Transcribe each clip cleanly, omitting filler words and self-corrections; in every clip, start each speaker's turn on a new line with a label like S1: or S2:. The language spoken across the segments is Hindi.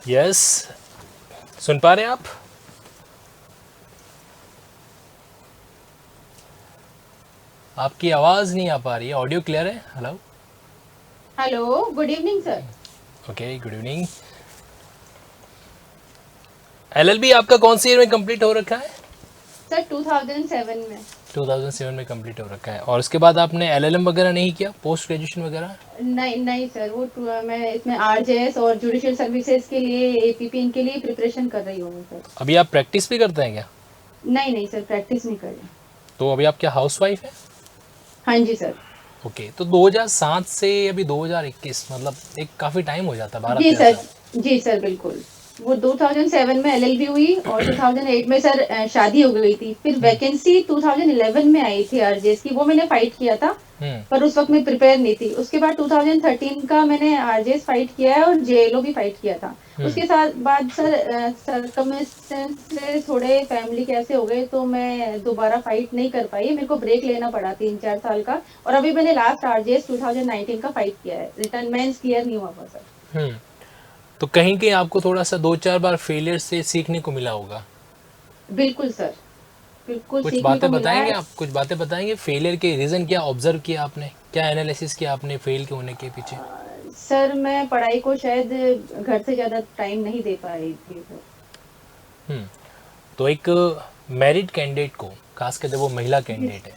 S1: यस, सुन पा रहे हैं आप? आपकी आवाज़ नहीं आ पा रही है। ऑडियो क्लियर है? Hello.
S2: Hello, good evening sir.
S1: Okay, good evening. LLB आपका कौन सी ईयर में कंप्लीट हो रखा है?
S2: सर 2007 में।
S1: 2007 में कंप्लीट हो रखा है। और उसके बाद आपने एलएलएम वगैरह नहीं किया, पोस्ट ग्रेजुएशन वगैरह?
S2: नहीं नहीं सर, मैं इसमें आरजेएस और जुडिशियल सर्विसेज के लिए, एपीपी इनके लिए प्रिपरेशन कर रही हूँ सर।
S1: अभी आप प्रैक्टिस भी करते हैं क्या?
S2: नहीं नहीं सर, प्रैक्टिस नहीं कर रही।
S1: तो अभी आप क्या हाउस वाइफ है?
S2: हाँ जी सर।
S1: ओके, तो 2007 से अभी 2021, मतलब एक काफ़ी टाइम हो जाता है, बारह
S2: जी
S1: तेरह
S2: सर।
S1: साल
S2: जी सर, बिल्कुल। वो 2007 में एलएलबी हुई और 2008 में सर शादी हो गई थी। फिर वैकेंसी 2011 में आई थी आरजेएस की, वो मैंने फाइट किया था।
S1: हम्म।
S2: पर उस वक्त मैं प्रिपेयर नहीं थी। उसके बाद 2013 का मैंने आरजेएस फाइट किया है और जेएलओ भी फाइट किया था।
S1: हम्म।
S2: उसके साथ बाद सर सर्कमस्टेंसेस थोड़े फैमिली के ऐसे हो गए, तो मैं दोबारा फाइट नहीं कर पाई। मेरे को ब्रेक लेना पड़ा 3-4 साल का। और अभी मैंने लास्ट आरजेएस 2019 का फाइट किया है। रिटर्न मेंस क्लियर नहीं हुआ था सर।
S1: हम्म। तो कहीं कहीं आपको थोड़ा सा 2-4 बार फेलियर से सीखने को मिला होगा।
S2: बिल्कुल सर, बिल्कुल
S1: कुछ
S2: सीखने को
S1: बातें
S2: मिला
S1: बताएंगे
S2: है।
S1: आप? कुछ बातें बताएंगे, फेलियर के रीज़न क्या ऑब्जर्व किया आपने, क्या एनालिसिस किया आपने फेल के होने के पीछे?
S2: सर मैं पढ़ाई को शायद घर से ज्यादा टाइम नहीं दे पा रही थी सर।
S1: हम्म। तो एक मैरिड कैंडिडेट को, खासकर जब वो महिला
S2: जी।
S1: कैंडिडेट है,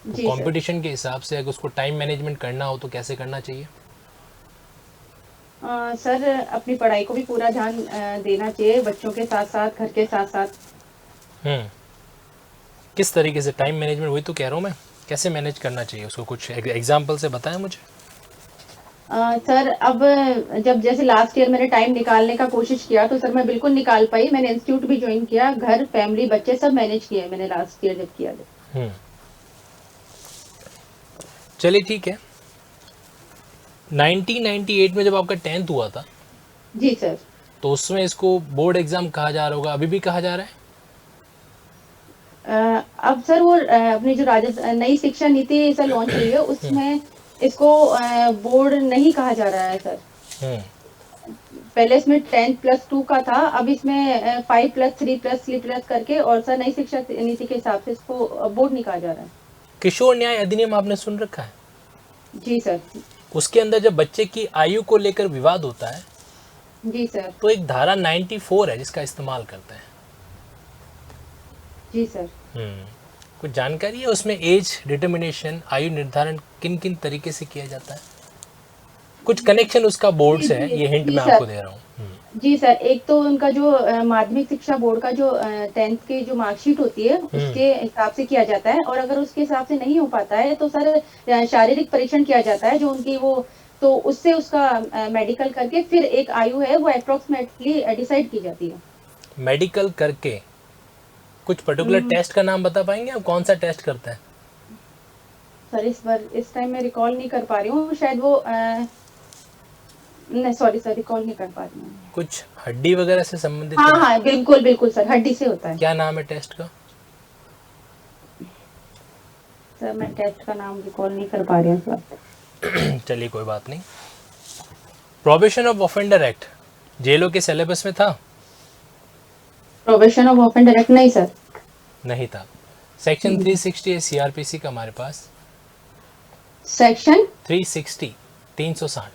S1: तो
S2: जी सर।
S1: कंपटीशन के हिसाब से अगर उसको टाइम मैनेजमेंट करना हो तो कैसे करना चाहिए?
S2: सर अपनी पढ़ाई को भी पूरा ध्यान देना चाहिए, बच्चों के साथ साथ, घर के साथ साथ।
S1: हम्म। किस तरीके से टाइम मैनेजमेंट, वही तो कह रहा हूँ मैं, कैसे मैनेज करना चाहिए उसको, कुछ एग्जाम्पल से बताएं मुझे।
S2: सर अब जब जैसे लास्ट ईयर मैंने टाइम निकालने का कोशिश किया, तो सर मैं बिल्कुल निकाल पाई। मैंने इंस्टीट्यूट भी ज्वाइन किया, घर फैमिली बच्चे सब मैनेज किए मैंने लास्ट ईयर जब किया।
S1: हम्म। चलिए ठीक है। 1998 में जब आपका 10th हुआ था,
S2: जी सर।
S1: तो उसमें इसको बोर्ड एग्जाम कहा जा रहा होगा, अभी भी कहा जा रहा है?
S2: अब सर वो अपनी जो नई शिक्षा नीति सर लॉन्च हुई है, उसमें इसको बोर्ड नहीं कहा जा रहा है सर।
S1: हम्म।
S2: पहले इसमें 10+2 का था, अब इसमें 5+3+3+ करके, और सर नई शिक्षा नीति के हिसाब से इसको बोर्ड नहीं कहा जा रहा है।
S1: किशोर न्याय अधिनियम आपने सुन रखा है?
S2: जी सर।
S1: उसके अंदर जब बच्चे की आयु को लेकर विवाद होता है,
S2: जी सर।
S1: तो एक धारा 94 है जिसका इस्तेमाल करते हैं।
S2: जी सर।
S1: कुछ जानकारी है उसमें, एज डिटर्मिनेशन, आयु निर्धारण किन किन तरीके से किया जाता है? कुछ कनेक्शन उसका बोर्ड
S2: जी
S1: से
S2: जी
S1: है, ये हिंट
S2: जी
S1: मैं
S2: सर।
S1: आपको दे रहा हूँ।
S2: जी सर, एक तो उनका जो माध्यमिक शिक्षा बोर्ड का जो 10th की जो मार्कशीट होती है,
S1: हम्म।
S2: उसके हिसाब से किया जाता है। और अगर उसके हिसाब से नहीं हो पाता है, तो सर शारीरिक परीक्षण किया जाता है, जो उनकी वो, तो उससे उसका मेडिकल करके फिर एक आयु है वो अप्रोक्सीमेटली डिसाइड की जाती है।
S1: मेडिकल करके कुछ पर्टिकुलर
S2: हम्म,
S1: टेस्ट का नाम बता पाएंगे आप, कौन सा टेस्ट करते हैं?
S2: सर इस बार इस टाइम मैं रिकॉल नहीं कर पा रही हूँ, शायद वो नहीं, सॉरी सर, रिकॉल नहीं कर पा रही हूँ।
S1: कुछ हड्डी वगैरह से संबंधित
S2: हाँ
S1: टेस्ट?
S2: हाँ, बिल्कुल बिल्कुल सर, हड्डी से होता है।
S1: क्या नाम है टेस्ट का?
S2: सर मैं टेस्ट का नाम रिकॉल नहीं कर पा रही हूँ सर।
S1: चलिए कोई बात नहीं। प्रोबेशन ऑफ ऑफेंडर एक्ट जेलों के सिलेबस में था?
S2: प्रोबेशन ऑफ ऑफेंडर डायरेक्ट नहीं सर।
S1: नहीं था। सेक्शन 360 है सीआरपीसी का हमारे पास।
S2: सेक्शन
S1: 360, 360।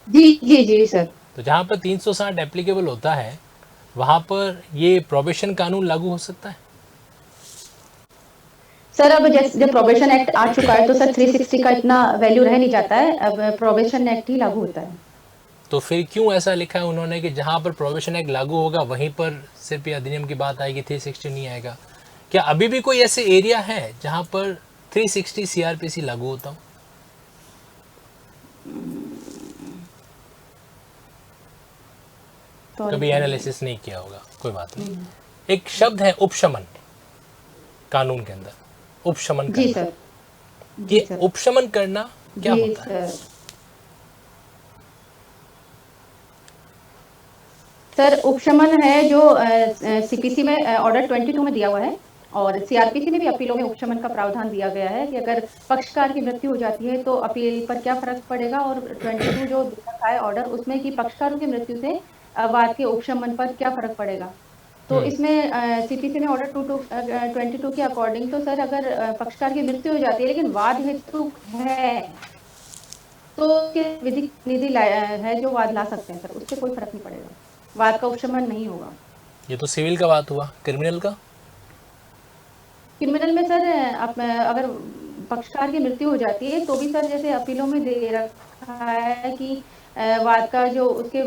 S2: जी जी जी सर।
S1: तो जहाँ पर 360 एप्लीकेबल होता है, वहाँ पर ये प्रोबेशन कानून लागू हो सकता है?
S2: सर अब जैसे जब प्रोबेशन एक्ट आ चुका है, तो सर 360 का इतना वैल्यू रह नहीं जाता है, अब प्रोबेशन एक्ट ही लागू होता है।
S1: तो फिर क्यों ऐसा लिखा है उन्होंने कि जहाँ पर प्रोबेशन एक्ट लागू होगा वहीं पर सिर्फ ये अधिनियम की बात आएगी, 360 नहीं आएगा? क्या अभी भी कोई ऐसे एरिया है जहाँ पर 360 सीआरपीसी लागू होता हो?
S2: सॉरी
S1: कभी
S2: सर।
S1: एनालिसिस नहीं किया होगा, कोई बात नहीं। एक शब्द है उपशमन, कानून के अंदर उपशमन
S2: जी
S1: करना।
S2: सर। जी
S1: ये
S2: सर।
S1: उपशमन करना क्या
S2: जी
S1: होता है?
S2: सर। सर उपशमन है जो सीपीसी में ऑर्डर 22 में दिया हुआ है, और सीआरपीसी में भी अपीलों में उपशमन का प्रावधान दिया गया है कि अगर पक्षकार की मृत्यु हो जाती है तो अपील पर क्या फर्क पड़ेगा। और 22 जो दिया है ऑर्डर, उसमें कि पक्षकारों की मृत्यु से वाद के उपशमन पर क्या फर्क पड़ेगा। तो इसमें सीपीसी में ऑर्डर 22 के अकॉर्डिंग तो सर अगर पक्षकार की मृत्यु हो जाती है लेकिन वाद हेतु है तो विधिक निधि है जो वाद ला सकते हैं सर, उससे कोई फर्क नहीं पड़ेगा, वाद का उपशमन नहीं होगा।
S1: ये तो सिविल का बात हुआ, क्रिमिनल का?
S2: क्रिमिनल में सर आप अगर पक्षकार की मृत्यु हो जाती है तो भी सर जैसे अपीलों में दे रखा है कि वाद का जो उसके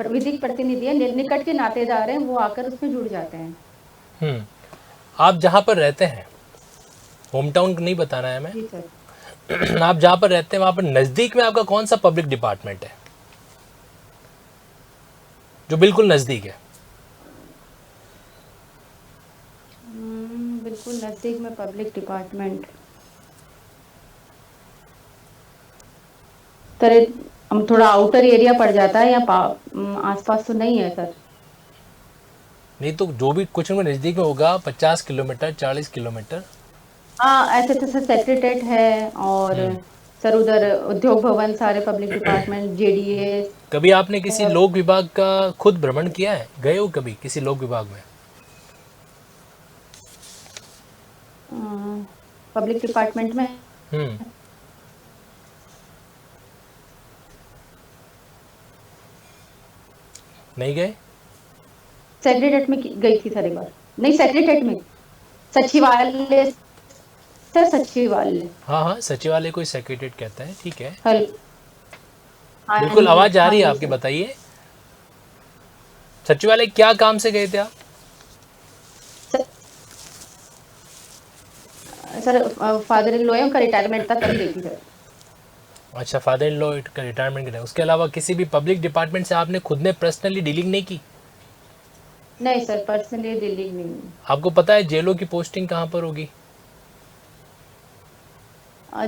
S2: विधिक प्रतिनिधि है, निकट के नातेदार हैं, वो आकर उसमें जुड़ जाते हैं।
S1: आप जहाँ पर रहते हैं, होम टाउन नहीं बताना है हमें,
S2: जी सर।
S1: आप जहाँ पर रहते हैं वहाँ पर नज़दीक में आपका कौन सा पब्लिक डिपार्टमेंट है जो बिल्कुल नज़दीक है?
S2: बिल्कुल नज़दीक में पब्लिक डिपार्टमेंट सर हम थोड़ा आउटर एरिया पड़ जाता है या आसपास तो नहीं है सर।
S1: नहीं तो जो भी कुछ में नज़दीक में होगा, 50 किलोमीटर, 40 किलोमीटर।
S2: हाँ ऐसे तो सर सेक्रेटेरिएट है और सर उधर उद्योग भवन, सारे पब्लिक डिपार्टमेंट, जेडीएस।
S1: कभी आपने किसी लोक विभाग का खुद भ्रमण किया है? गए हो कभी किसी लोक विभाग में?
S2: पब्लिक डिपार्टमेंट में
S1: नहीं गए?
S2: सेक्रेटेरिएट में गई थी सर एक बार। नहीं सेक्रेटेरिएट में, सचिवालय सर, सचिवालय।
S1: हाँ हाँ, सचिवालय को सेक्रेटेरिएट कहता है, ठीक है।
S2: हाँ
S1: बिल्कुल आवाज़ आ रही है
S2: हाँ
S1: आपकी, बताइए सचिवालय क्या काम से गए थे आप?
S2: सर फादर इन लॉ का रिटायरमेंट था तब गई थी सर।
S1: अच्छा, फादर इन लॉ का रिटायरमेंट के लिए। उसके अलावा किसी भी पब्लिक डिपार्टमेंट से आपने खुद ने पर्सनली डीलिंग नहीं की?
S2: नहीं सर, पर्सनली डीलिंग नहीं।
S1: आपको पता है जेलों की पोस्टिंग कहाँ पर होगी?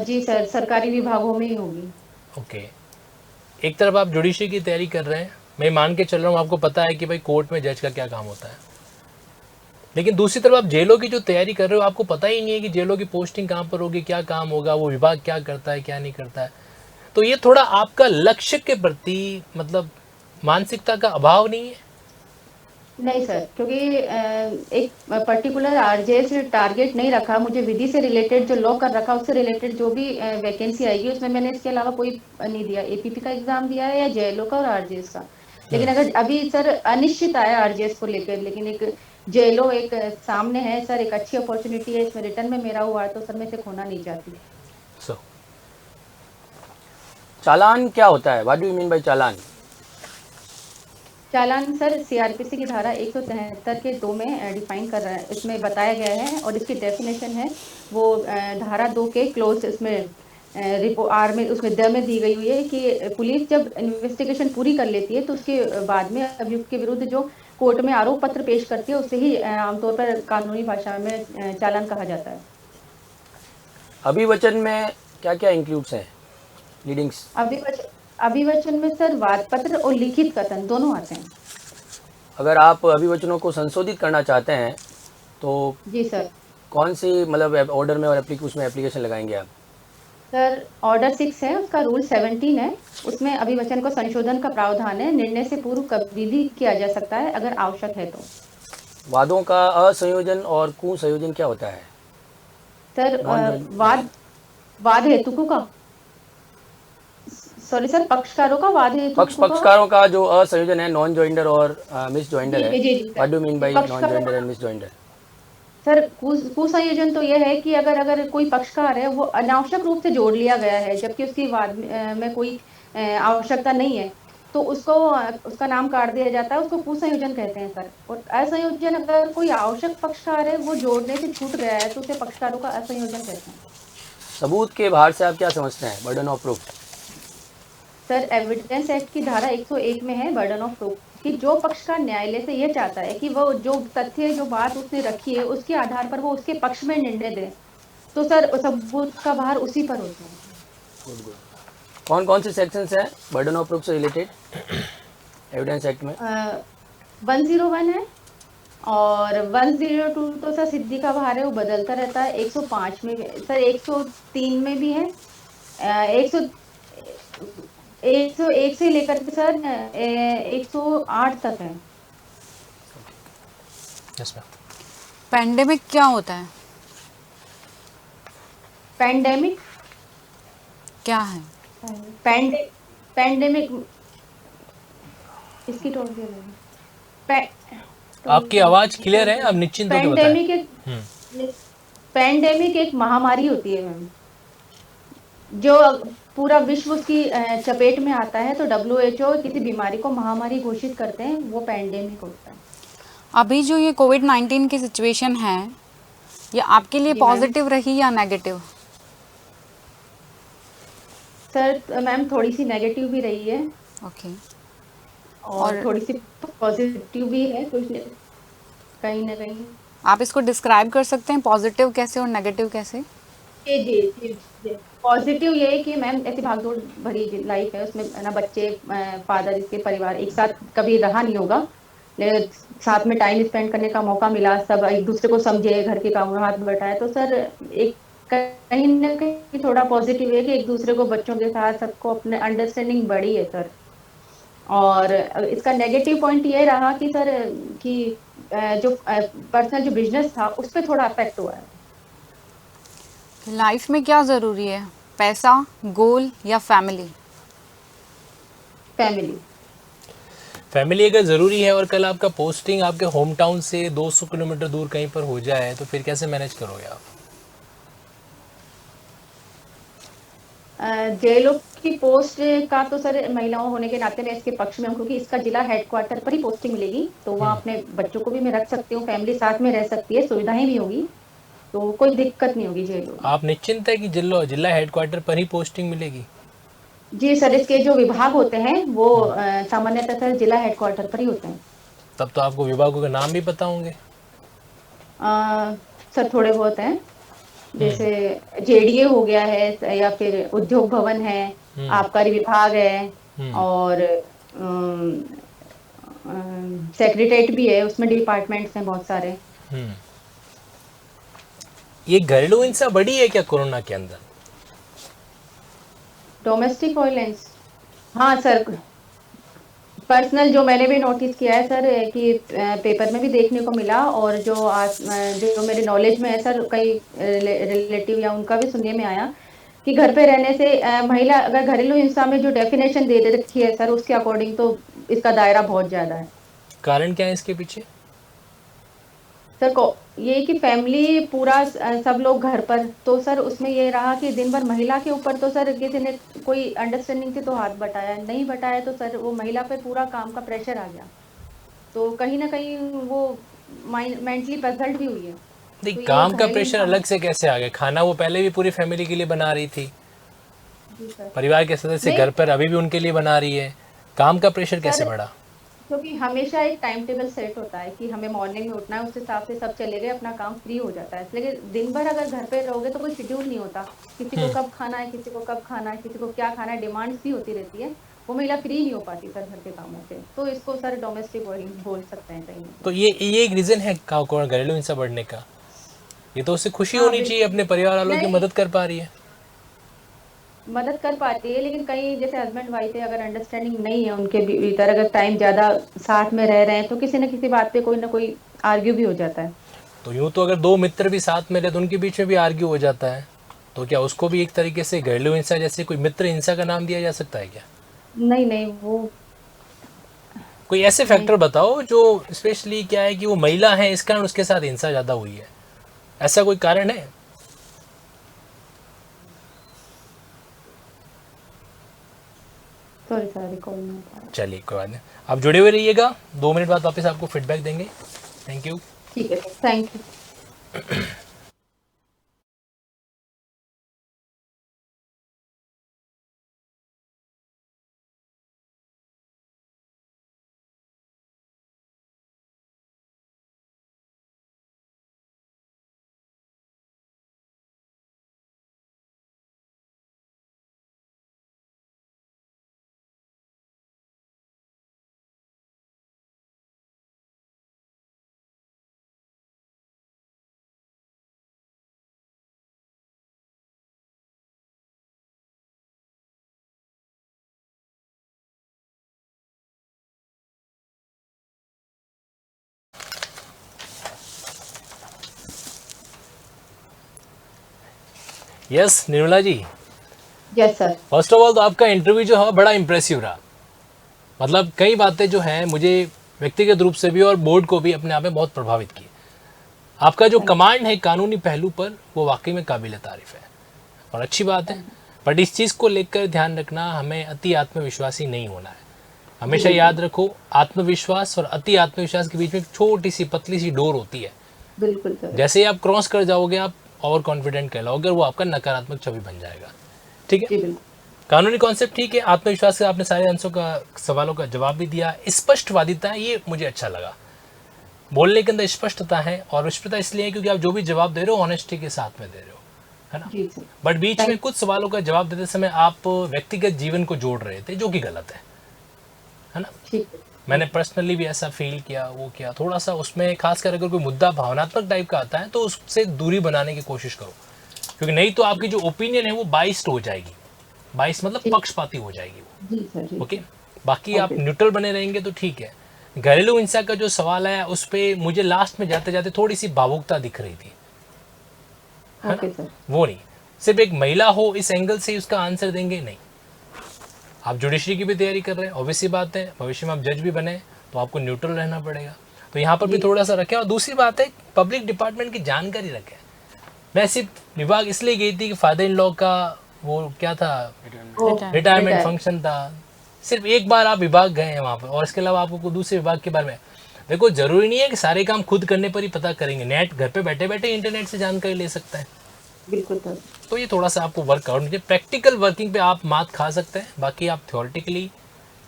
S2: जी सर, सरकारी विभागों में ही होगी।
S1: ओके, एक तरफ आप जुडिशरी की तैयारी कर रहे हैं, मैं मान के चल रहा हूँ आपको पता है कि भाई कोर्ट में जज का क्या काम होता है, लेकिन दूसरी तरफ आप जेलों की जो तैयारी कर रहे हो आपको पता ही नहीं है कि जेलों की पोस्टिंग कहाँ पर होगी, क्या काम होगा, वो विभाग क्या करता है क्या नहीं करता है। तो ये थोड़ा आपका लक्ष्य के प्रति मतलब मानसिकता का अभाव नहीं है?
S2: नहीं सर, क्योंकि एक पर्टिकुलर आरजे से टारगेट नहीं रखा, मुझे विधि से रिलेटेड जो लॉ कर रखा उससे रिलेटेड जो भी वैकेंसी आएगी उसमें मैंने इसके अलावा कोई नहीं दिया। एपीपी का एग्जाम दिया है या जेएलओ का और आरजेएस का। लेकिन अगर अभी सर अनिश्चित आया आरजेएस को लेकर, लेकिन एक जेएलओ एक सामने है सर, एक अच्छी अपॉर्चुनिटी है, इसमें रिटर्न में मेरा हुआ तो सर मैं इसे खोना नहीं चाहती।
S3: चालान क्या होता है? What do you mean bye challan?
S2: Challan sir CrPC की धारा 173 के 2 में डिफाइन कर रहा है, इसमें बताया गया है और इसकी डेफिनेशन है वो धारा 2 के क्लोज इसमें आर में उसमें द में दी गई हुई है कि पुलिस जब इन्वेस्टिगेशन पूरी कर लेती है तो उसके बाद में अभियुक्त के विरुद्ध जो कोर्ट में आरोप पत्र पेश करती है उसे ही आमतौर पर कानूनी भाषा में चालान कहा जाता है।
S3: अभिवचन में क्या क्या इंक्लूड्स हैं? लीडिंग्स
S2: अभिवचन में सर वाद पत्र और लिखित कथन दोनों आते हैं।
S3: अगर आप अभिवचनों को संशोधित करना चाहते हैं तो
S2: जी सर,
S3: कौन सी मतलब ऑर्डर में और उसमें एप्लीकेशन लगाएंगे आप?
S2: सर ऑर्डर 6 है, उसका रूल 17 है, उसमें अभिवचन को संशोधन का प्रावधान है, निर्णय से पूर्व कभी भी किया जा सकता है अगर आवश्यक है तो।
S3: वादों का असंयोजन और कुसंयोजन क्या होता है?
S2: सर वाद हेतुकों का, सॉरी सर, पक्षकारों का वाद हेतुकों
S3: पक्षकारों का जो असंयोजन है, नॉन जॉइंडर और मिस जॉइंडर है। What do you mean by non joinder and misjoinder?
S2: Sir कुसंयोजन तो यह है कि अगर कोई पक्षकार है वो अनावश्यक रूप से जोड़ लिया गया है जबकि उसकी वाद में कोई आवश्यकता नहीं है तो उसको उसका नाम काट दिया जाता है, उसको कुसंयोजन कहते हैं सर। और असंयोजन अगर कोई आवश्यक पक्षकार है वो जोड़ने से छूट गया है तो उसे पक्षकारों का असंयोजन कहते हैं।
S3: सबूत के बाहर से आप क्या समझते हैं? Burden of proof.
S2: Sir evidence act की धारा 101 में है बर्डन ऑफ प्रूफ कि जो पक्षकार न्यायालय से ये चाहता है कि वो जो तथ्य जो बात उसने रखी है उसके आधार पर वो उसके पक्ष में निर्णय दे तो सर सबूत का भार उसी पर होता है।
S3: कौन कौन से सेक्शंस हैं बर्डन ऑफ प्रूफ से रिलेटेड एविडेंस एक्ट में?
S2: 101 है और 102 तो सर सिद्धि का भार है, वो बदलता रहता है। 105 में सर 103 में भी है, 101 से लेकर के सर 108 तक है।
S1: Yes ma'am.
S4: पैंडेमिक क्या होता है?
S2: पैंडेमिक
S4: क्या है?
S2: पैंडे पैंडेमिक इसकी टोन क्या लगी?
S1: आपकी आवाज क्लियर है, आप निश्चिंत होकर बताएं।
S2: पैंडेमिक पैंडेमिक एक महामारी होती है मैम, जो पूरा विश्व उसकी चपेट में आता है, तो WHO किसी बीमारी को महामारी घोषित करते हैं, वो पैंडेमिक होता है।
S4: अभी जो ये कोविड-19 की सिचुएशन है, ये आपके लिए
S2: जी मैम।
S4: पॉजिटिव रही या नेगेटिव?
S2: सर मैम थोड़ी सी नेगेटिव भी रही है
S4: ओके।
S2: और थोड़ी सी पॉजिटिव भी है, कुछ कहीं ना कहीं।
S4: आप इसको डिस्क्राइब कर सकते हैं, पॉजिटिव कैसे और नेगेटिव कैसे?
S2: जी जी जी। पॉजिटिव ये है कि मैम ऐसी भागदौड़ भरी लाइफ है, उसमें ना बच्चे फादर इसके परिवार एक साथ कभी रहा नहीं होगा, लेकिन साथ में टाइम स्पेंड करने का मौका मिला, सब एक दूसरे को समझे, घर के कामों में हाथ बटाए, तो सर एक कहीं ना कहीं थोड़ा पॉजिटिव है कि एक दूसरे को बच्चों के साथ सबको अपने अंडरस्टैंडिंग बढ़ी है सर। और इसका नेगेटिव पॉइंट ये रहा कि सर कि जो पर्सनल जो बिजनेस था उस पर थोड़ा अफेक्ट हुआ है।
S4: लाइफ में क्या ज़रूरी है, पैसा, गोल या फैमिली?
S2: फैमिली।
S1: फैमिली अगर ज़रूरी है और कल आपका पोस्टिंग आपके होम टाउन से 200 किलोमीटर दूर कहीं पर हो जाए तो फिर कैसे मैनेज करोगे आप?
S2: जेलों की पोस्ट का तो सर महिलाओं होने के नाते मैं इसके पक्ष में हूँ, क्योंकि इसका जिला हेडक्वार्टर पर ही पोस्टिंग मिलेगी, तो वहाँ अपने बच्चों को भी मैं रख सकती हूँ, फैमिली साथ में रह सकती है, सुविधाएं भी होगी, तो कोई दिक्कत नहीं होगी जेलों में।
S1: आप निश्चिंत है कि जिला हेडक्वार्टर पर ही पोस्टिंग मिलेगी?
S2: जी सर, इसके जो विभाग होते हैं वो सामान्यतः सर जिला हेडक्वार्टर पर ही होते हैं।
S1: तब तो आपको विभागों के नाम भी पता होंगे।
S2: सर थोड़े बहुत हैं, जैसे JDA हो गया है, या फिर उद्योग भवन है, आबकारी विभाग है, और सेक्रेटरीट भी है, उसमें डिपार्टमेंट्स हैं बहुत सारे।
S1: ये घरेलू हिंसा बढ़ी है क्या कोरोना के अंदर?
S2: डोमेस्टिक वायलेंस, हाँ सर, पर्सनल जो मैंने भी नोटिस किया है सर, कि पेपर में भी देखने को मिला, और जो मेरे नॉलेज में है सर, कई रिलेटिव या उनका भी सुनने में आया कि घर पे रहने से महिला अगर घरेलू हिंसा में जो डेफिनेशन दे रखी है सर, उसके अकॉर्डिंग तो इसका दायरा बहुत ज्यादा है।
S1: कारण क्या है इसके पीछे?
S2: सर को ये कि फैमिली पूरा सब लोग घर पर, तो सर उसमें ये रहा कि दिन भर महिला के ऊपर, तो सर किसी ने कोई अंडरस्टैंडिंग से तो हाथ बटाया नहीं, बटाया तो सर वो महिला पे पूरा काम का प्रेशर आ गया, तो कहीं ना कहीं वो मेंटली पजल्ड भी हुई है।
S1: नहीं,
S2: तो ये
S1: काम का
S2: घरेलू
S1: प्रेशर
S2: हिंसा।
S1: अलग से कैसे आ गया? खाना वो पहले भी पूरी फैमिली के लिए बना रही थी,
S2: जी सर।
S1: परिवार के सदस्य
S2: नहीं
S1: घर पर अभी भी उनके लिए बना रही है, काम का प्रेशर कैसे
S2: सर,
S1: बढ़ा?
S2: क्योंकि हमेशा एक टाइम टेबल सेट होता है कि हमें मॉर्निंग में उठना है, उस हिसाब से सब चले गए, अपना काम फ्री हो जाता है, लेकिन दिन भर अगर घर पे रहोगे तो कोई शेड्यूल नहीं होता, किसी को कब खाना है, किसी को कब खाना है, किसी को क्या खाना है, डिमांड्स भी होती रहती है, वो महिला फ्री नहीं हो पाती सर घर के कामों से, तो इसको सर डोमेस्टिक वायलेंस बोल सकते हैं कहीं।
S1: तो ये एक रीजन है घरेलू हिंसा बढ़ने का। ये तो उससे खुशी
S2: हाँ
S1: होनी चाहिए,
S2: बिल्कुल।
S1: अपने परिवार वालों की
S2: नहीं,
S1: मदद कर पा रही है।
S2: मदद कर पाती है, लेकिन कई जैसे हस्बैंड वाइफ है, अगर अंडरस्टैंडिंग नहीं है उनके भीतर, अगर टाइम ज्यादा साथ में रह रहे हैं, तो किसी न किसी बात पे कोई ना कोई आर्ग्यू भी हो जाता है।
S1: तो यूँ तो अगर दो मित्र भी साथ में रहे तो उनके बीच में भी आर्ग्यू हो जाता है, तो क्या उसको भी एक तरीके से घरेलू हिंसा जैसे कोई मित्र हिंसा का नाम दिया जा सकता है क्या?
S2: नहीं नहीं, वो
S1: कोई ऐसे
S2: नहीं।
S1: फैक्टर बताओ जो स्पेशली क्या है कि वो महिला है इस कारण उसके साथ हिंसा ज़्यादा हुई है, ऐसा कोई कारण है?
S2: सॉरी सर, रिकॉल नहीं हो पा रहा।
S1: चलिए कोई बात नहीं, आप जुड़े हुए रहिएगा, 2 मिनट बाद वापस आपको फीडबैक देंगे। Thank you.
S2: ठीक है sir, thank you.
S1: Yes Nirmala ji,
S2: yes sir.
S1: First of all तो आपका इंटरव्यू जो है बड़ा इंप्रेसिव रहा। मतलब कई बातें जो है मुझे व्यक्तिगत रूप से भी और बोर्ड को भी अपने आप में बहुत प्रभावित की। आपका जो कमांड है कानूनी पहलू पर वो वाकई में काबिल तारीफ है और अच्छी बात है, बट इस चीज़ को लेकर ध्यान रखना, हमें अति आत्मविश्वासी नहीं होना है। हमेशा याद रखो, आत्मविश्वास और अति आत्मविश्वास के बीच में एक छोटी सी पतली सी डोर होती है।
S2: बिल्कुल सर।
S1: जैसे ही आप क्रॉस कर जाओगे आप ओवर कॉन्फिडेंट कहलाओगे और वो आपका नकारात्मक छवि बन जाएगा। ठीक है,
S2: जी बिल्कुल।
S1: कानूनी कॉन्सेप्ट ठीक है, आत्मविश्वास से आपने सारे आंसरों का सवालों का जवाब भी दिया। स्पष्टवादिता है, ये मुझे अच्छा लगा। बोलने के अंदर स्पष्टता है और स्पष्टता इसलिए है क्योंकि आप जो भी जवाब दे रहे हो ऑनेस्टी के साथ में दे रहे हो, है ना।
S2: जी सर।
S1: बट बीच में कुछ सवालों का जवाब देते समय आप व्यक्तिगत जीवन को जोड़ रहे थे, जो कि गलत है ना।
S2: ठीक है।
S1: मैंने पर्सनली भी ऐसा फील किया, वो किया थोड़ा सा उसमें, खासकर अगर कोई मुद्दा भावनात्मक टाइप का आता है तो उससे दूरी बनाने की कोशिश करो, क्योंकि नहीं तो आपकी जो ओपिनियन है वो बाइस्ड हो जाएगी। बाइस मतलब पक्षपाती हो जाएगी वो।
S2: जी सर।
S1: ओके, बाकी आप न्यूट्रल बने रहेंगे तो ठीक है। घरेलू हिंसा का जो सवाल है उस पे मुझे लास्ट में जाते जाते थोड़ी सी भावुकता दिख रही थी, है
S2: ओके
S1: ना?
S2: सर।
S1: वो नहीं, सिर्फ एक महिला हो इस एंगल से ही उसका आंसर देंगे नहीं। आप जुडिशरी की भी तैयारी कर रहे हैं, ऑब्वियसली बात है, भविष्य में आप जज भी बने तो आपको न्यूट्रल रहना पड़ेगा, तो यहाँ पर भी थोड़ा सा रखें। और दूसरी बात है, पब्लिक डिपार्टमेंट की जानकारी रखें। मैं सिर्फ विभाग इसलिए गई थी कि फादर इन लॉ का वो क्या था, रिटायरमेंट फंक्शन था, सिर्फ एक बार आप विभाग गए हैं वहाँ पर, और इसके अलावा आपको दूसरे विभाग के बारे में देखो। जरूरी नहीं है कि सारे काम खुद करने पर ही पता करेंगे, नेट घर पे बैठे बैठे इंटरनेट से जानकारी ले सकते हैं।
S2: बिल्कुल सर। तो
S1: ये थोड़ा सा आपको वर्क करना चाहिए। प्रैक्टिकल वर्किंग पे आप मात खा सकते हैं, बाकी आप theoretically,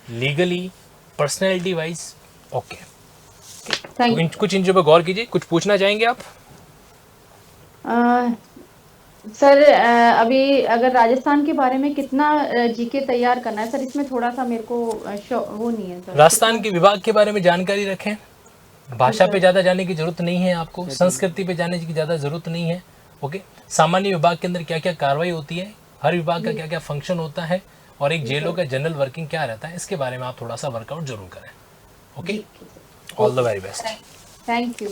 S1: legally, personality wise okay. कुछ इन चीज़ों पर गौर कीजिए। कुछ पूछना चाहेंगे आप?
S2: सर अभी अगर राजस्थान के बारे में कितना जीके तैयार करना है सर, इसमें थोड़ा सा मेरे को वो नहीं है सर।
S1: राजस्थान के विभाग के बारे में जानकारी रखें। भाषा पे ज़्यादा जाने की जरूरत नहीं है आपको, संस्कृति पे जाने की ज़्यादा जरूरत नहीं है। ओके, सामान्य विभाग के अंदर क्या क्या कार्रवाई होती है, हर विभाग का क्या क्या फंक्शन होता है, और एक जेलों का जनरल वर्किंग क्या रहता है, इसके बारे में आप थोड़ा सा वर्कआउट जरूर करें। Okay, all the very best.
S2: Thank you.